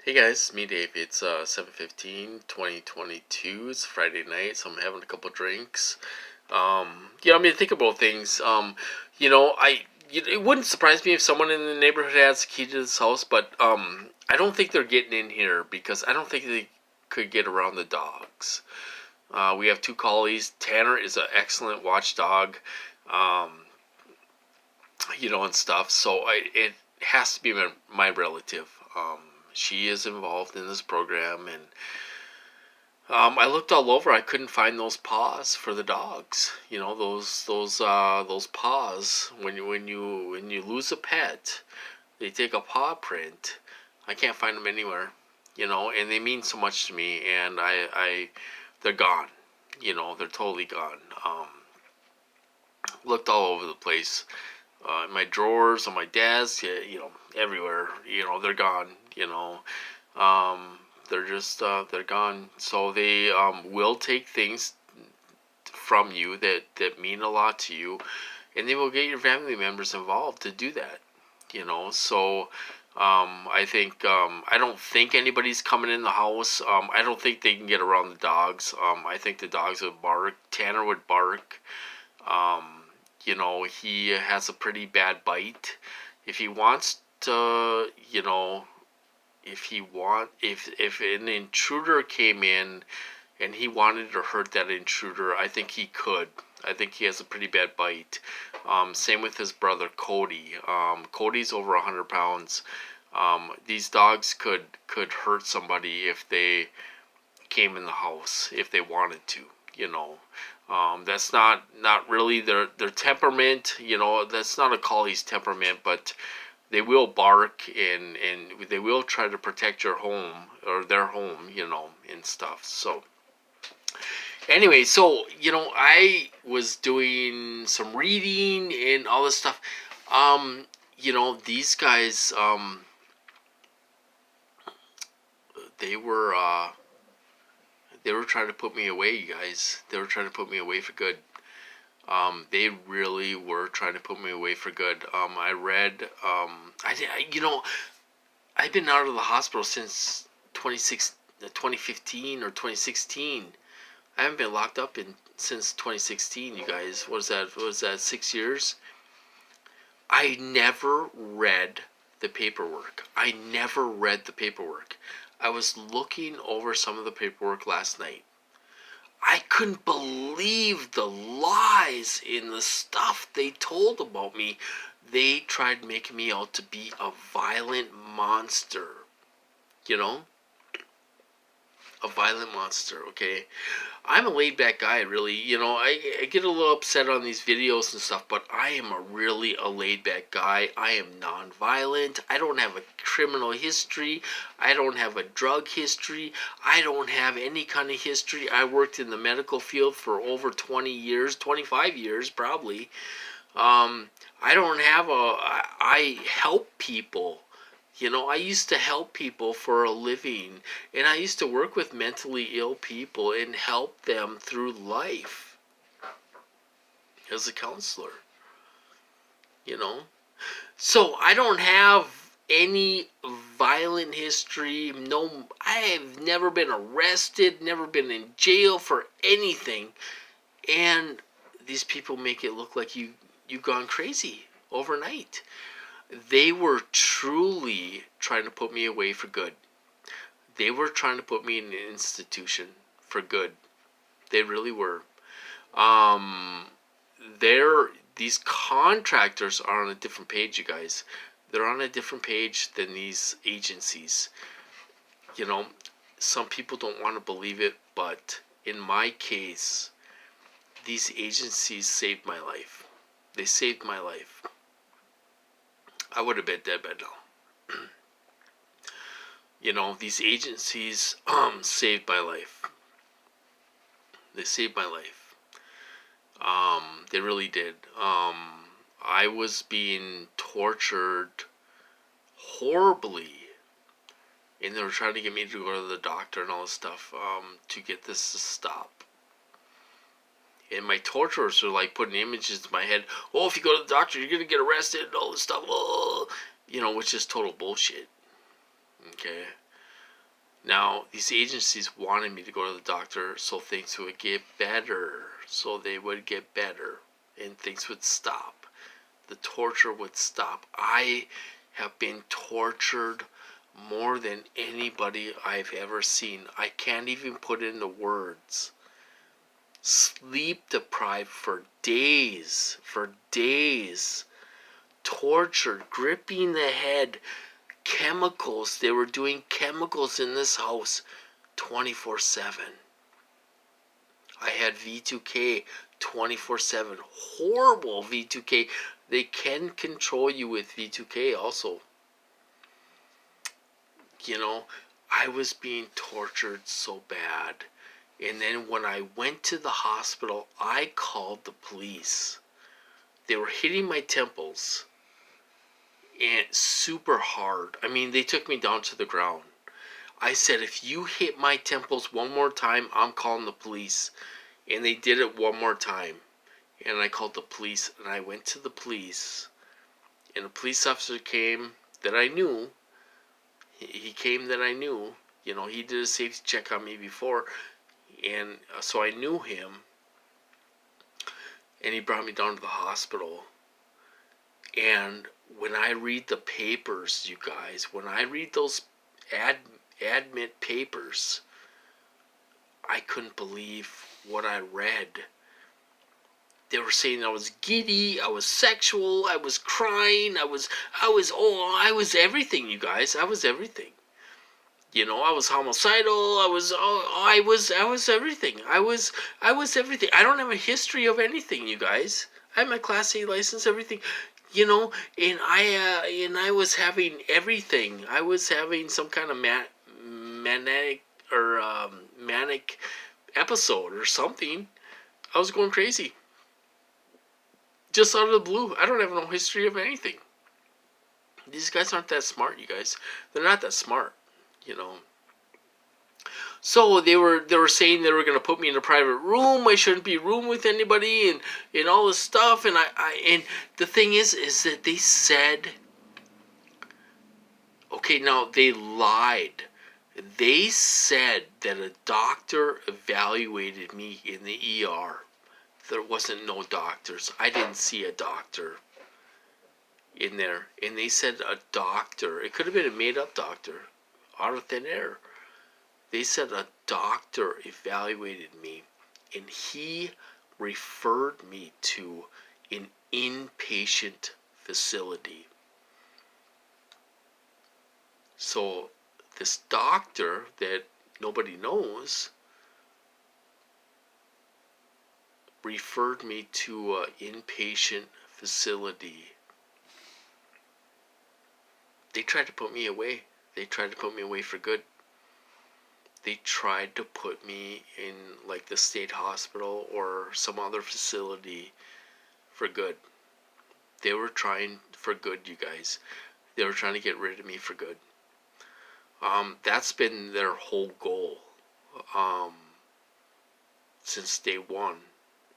Hey guys, me Dave. It's 7:15, 2022. It's Friday night, so I'm having a couple drinks. Think about things. It wouldn't surprise me if someone in the neighborhood has a key to this house, but I don't think they're getting in here because I don't think they could get around the dogs. We have two collies. Tanner is an excellent watchdog, um, and stuff. So it has to be my relative. She is involved in this program, and I looked all over. I couldn't find those paws for the dogs. You know, those paws. When you lose a pet, they take a paw print. I can't find them anywhere. And they mean so much to me. And they're gone. They're totally gone. Looked all over the place. In my drawers, on my desk, everywhere. They're gone. Um, they're gone. So they will take things from you that mean a lot to you, and they will get your family members involved to do that. So I don't think anybody's coming in the house. I don't think they can get around the dogs. I think the dogs would bark. Tanner would bark. He has a pretty bad bite. If he wants to, if an intruder came in and he wanted to hurt that intruder, I think he could. I think he has a pretty bad bite. Same with his brother Cody. Cody's over 100 pounds. These dogs could hurt somebody if they came in the house, if they wanted to. That's not really their temperament. That's not a collie's temperament, but they will bark, and they will try to protect your home or their home, and stuff. So anyway, I was doing some reading and all this stuff. These guys, they were they were trying to put me away, you guys. They were trying to put me away for good. They really were trying to put me away for good. I read, I've been out of the hospital since 2015 or 2016. I haven't been locked up since 2016, you guys. What was that, 6 years? I never read the paperwork. I never read the paperwork. I was looking over some of the paperwork last night. I couldn't believe the lies in the stuff they told about me. They tried making me out to be a violent monster. You know? A violent monster, okay? I'm a laid back guy, really. I get a little upset on these videos and stuff, but I am really a laid back guy. I am non-violent. I don't have a criminal history. I don't have a drug history. I don't have any kind of history. I worked in the medical field for over 20 years, 25 years probably. I don't have I help people. I used to help people for a living, and I used to work with mentally ill people and help them through life as a counselor, you know? So I don't have any violent history. No, I have never been arrested, never been in jail for anything. And these people make it look like you've gone crazy overnight. They were truly trying to put me away for good. They were trying to put me in an institution for good. They really were. Um, these contractors are on a different page, you guys. They're on a different page than these agencies. You know, some people don't want to believe it, but in my case, these agencies saved my life. They saved my life. I would have been dead by now. These agencies saved my life. They saved my life. They really did. I was being tortured horribly, and they were trying to get me to go to the doctor and all this stuff to get this to stop. And my torturers were like putting images in my head. Oh, if you go to the doctor, you're gonna get arrested and all this stuff. Oh, which is total bullshit. Okay. Now, these agencies wanted me to go to the doctor so things would get better. So they would get better and things would stop. The torture would stop. I have been tortured more than anybody I've ever seen. I can't even put into words. Sleep deprived for days. Tortured, gripping the head. Chemicals. They were doing chemicals in this house 24/7. I had V2K 24/7. Horrible V2K. They can control you with V2K also. You know, I was being tortured so bad. And then when I went to the hospital, I called the police. They were hitting my temples. And super hard. I mean, they took me down to the ground. I said, if you hit my temples one more time, I'm calling the police. And they did it one more time. And I called the police. And I went to the police. And a police officer came that I knew. He came that I knew. You know, he did a safety check on me before. And so I knew him. And he brought me down to the hospital. And when I read the papers, you guys, when I read those admit papers, I couldn't believe what I read. They were saying I was giddy, I was sexual, I was crying, I was everything, you guys. I was everything. You know, I was homicidal. I was everything. I was everything. I don't have a history of anything, you guys. I have my Class A license, everything. You know, and I was having everything. I was having some kind of manic episode or something. I was going crazy. Just out of the blue. I don't have no history of anything. These guys aren't that smart, you guys. They're not that smart, you know. So they were saying they were going to put me in a private room. I shouldn't be room with anybody and all this stuff. And and the thing is that they said, okay, now they lied. They said that a doctor evaluated me in the ER. There wasn't no doctors. I didn't see a doctor in there. And they said a doctor. It could have been a made-up doctor out of thin air. They said a doctor evaluated me and he referred me to an inpatient facility. So this doctor that nobody knows referred me to an inpatient facility. They tried to put me away. They tried to put me away for good. They tried to put me in like the state hospital or some other facility for good. They were trying for good, you guys. They were trying to get rid of me for good. That's been their whole goal since day one.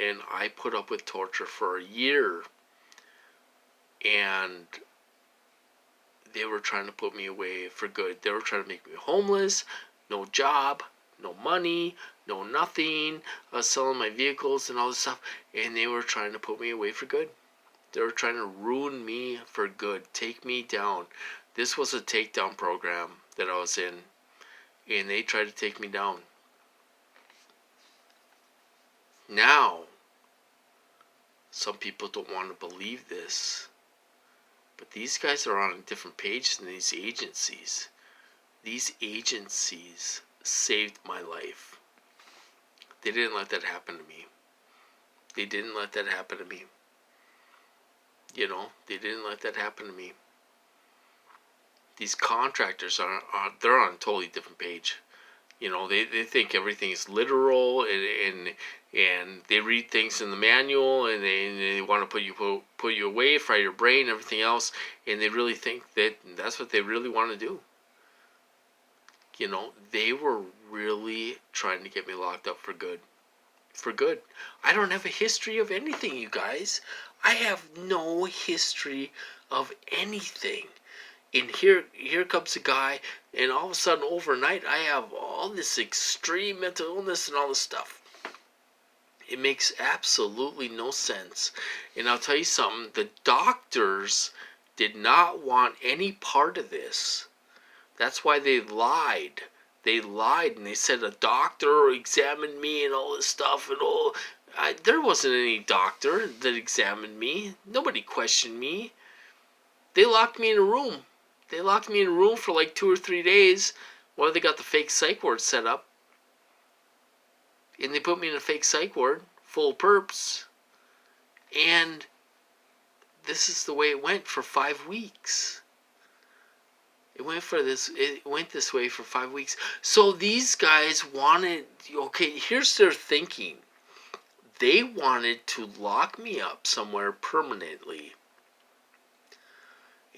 And I put up with torture for a year. And they were trying to put me away for good. They were trying to make me homeless. No job, no money, no nothing, selling my vehicles and all this stuff, and they were trying to put me away for good. They were trying to ruin me for good, take me down. This was a takedown program that I was in, and they tried to take me down. Now, some people don't want to believe this, but these guys are on a different page than these agencies. These agencies saved my life. They didn't let that happen to me. They didn't let that happen to me. You know, they didn't let that happen to me. These contractors they're on a totally different page. You know, they think everything is literal and they read things in the manual and they want to put you away, fry your brain, everything else, and they really think that that's what they really want to do. You know, they were really trying to get me locked up for good. For good. I don't have a history of anything, you guys. I have no history of anything. And here comes a guy, and all of a sudden, overnight, I have all this extreme mental illness and all this stuff. It makes absolutely no sense. And I'll tell you something, the doctors did not want any part of this. That's why they lied. They lied and they said a doctor examined me and all this stuff and all. There wasn't any doctor that examined me. Nobody questioned me. They locked me in a room. They locked me in a room for like 2 or 3 days while they got the fake psych ward set up. And they put me in a fake psych ward full of perps. And this is the way it went for 5 weeks. It went this way for 5 weeks. So these guys wanted, okay, here's their thinking. They wanted to lock me up somewhere permanently.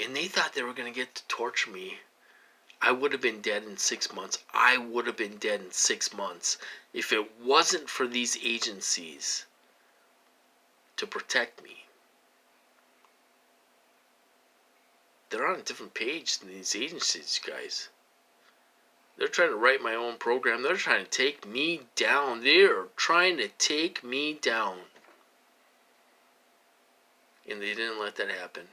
And they thought they were going to get to torture me. I would have been dead in 6 months. I would have been dead in 6 months if it wasn't for these agencies to protect me. They're on a different page than these agencies, guys. They're trying to write my own program. They're trying to take me down. They're trying to take me down. And they didn't let that happen.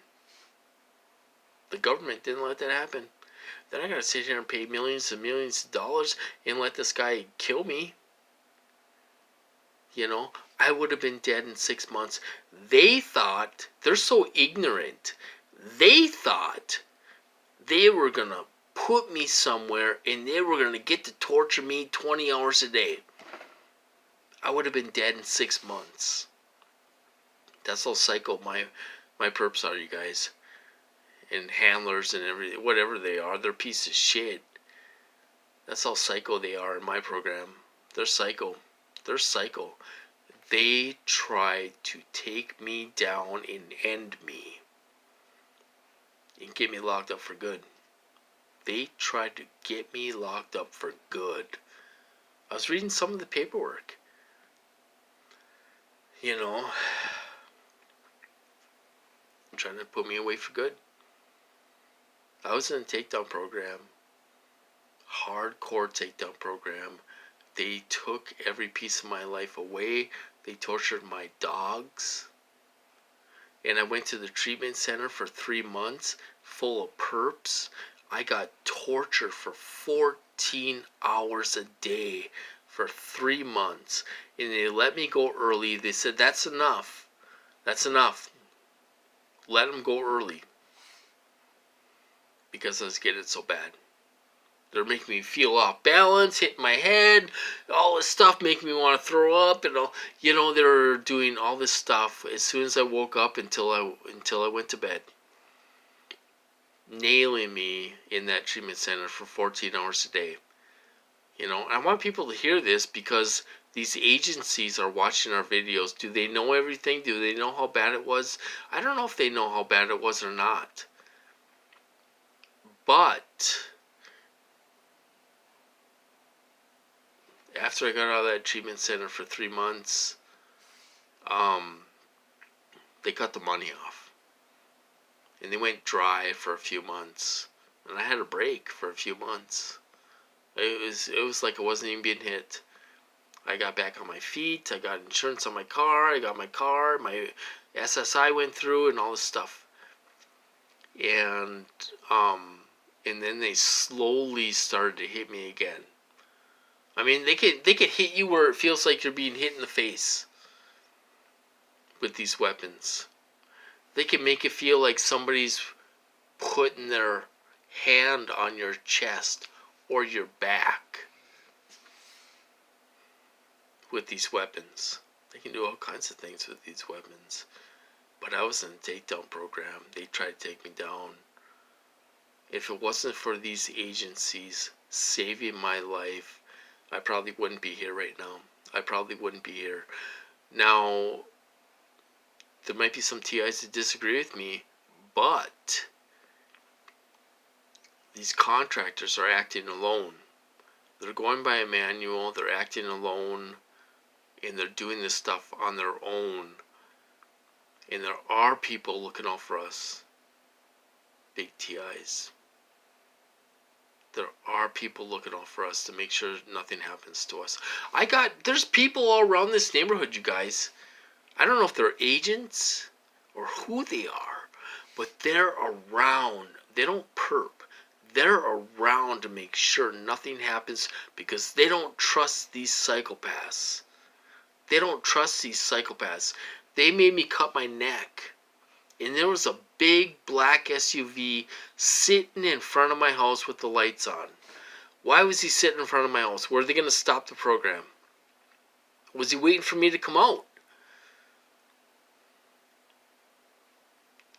The government didn't let that happen. Then I gotta sit here and pay millions and millions of dollars and let this guy kill me. You know, I would have been dead in 6 months. They thought, they're so ignorant. They thought they were gonna put me somewhere and they were gonna get to torture me 20 hours a day. I would have been dead in 6 months. That's how psycho my perps are, you guys. And handlers and everything, whatever they are, they're pieces of shit. That's how psycho they are in my program. They're psycho. They're psycho. They try to take me down and end me. And get me locked up for good. They tried to get me locked up for good. I was reading some of the paperwork. You know, trying to put me away for good. I was in a takedown program. Hardcore takedown program. They took every piece of my life away. They tortured my dogs. And I went to the treatment center for 3 months, full of perps. I got tortured for 14 hours a day for 3 months. And they let me go early. They said, that's enough. That's enough. Let them go early. Because I was getting so bad. They're making me feel off balance, hitting my head, all this stuff making me want to throw up, and all. You know, they're doing all this stuff as soon as I woke up until I went to bed, nailing me in that treatment center for 14 hours a day. You know, I want people to hear this because these agencies are watching our videos. Do they know everything? Do they know how bad it was? I don't know if they know how bad it was or not. But after I got out of that treatment center for 3 months, they cut the money off. And they went dry for a few months. And I had a break for a few months. It was like I wasn't even being hit. I got back on my feet. I got insurance on my car. I got my car. My SSI went through and all this stuff. And then they slowly started to hit me again. I mean, they could hit you where it feels like you're being hit in the face with these weapons. They can make it feel like somebody's putting their hand on your chest or your back with these weapons. They can do all kinds of things with these weapons. But I was in a takedown program. They tried to take me down. If it wasn't for these agencies saving my life, I probably wouldn't be here right now. I probably wouldn't be here. Now, there might be some TIs that disagree with me, but these contractors are acting alone. They're going by a manual, they're acting alone, and they're doing this stuff on their own. And there are people looking out for us. big TIs. There are people looking out for us to make sure nothing happens to us. There's people all around this neighborhood, you guys. I don't know if they're agents or who they are, but they're around. They don't perp. They're around to make sure nothing happens because they don't trust these psychopaths. They don't trust these psychopaths. They made me cut my neck. And there was a big black SUV sitting in front of my house with the lights on. Why was he sitting in front of my house? Were they going to stop the program? Was he waiting for me to come out?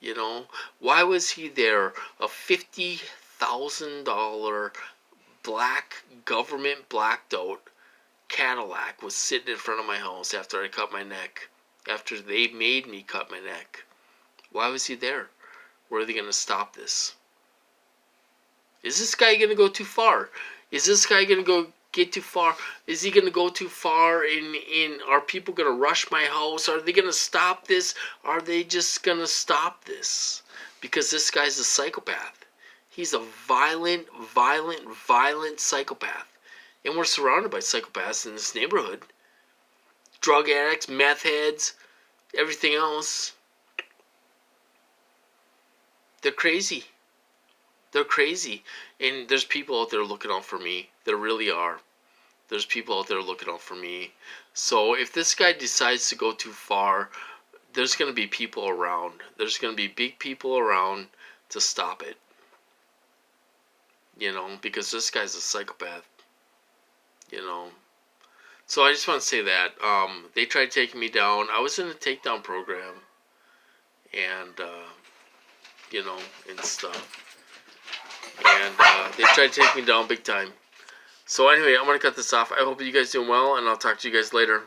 You know, why was he there? A $50,000 black government blacked out Cadillac was sitting in front of my house after I cut my neck. After they made me cut my neck. Why was he there? Were they going to stop this? Is this guy going to go too far? Is this guy going to get too far? Is he going to go too far? Are people going to rush my house? Are they going to stop this? Are they just going to stop this? Because this guy's a psychopath. He's a violent psychopath. And we're surrounded by psychopaths in this neighborhood. Drug addicts, meth heads, everything else. They're crazy. They're crazy. And there's people out there looking out for me. There really are. There's people out there looking out for me. So if this guy decides to go too far, there's going to be people around. There's going to be big people around to stop it. You know, because this guy's a psychopath. You know. So I just want to say that. They tried taking me down. I was in a takedown program. And, you know, and stuff. And they tried to take me down big time. So anyway, I'm going to cut this off. I hope you guys doing well, and I'll talk to you guys later.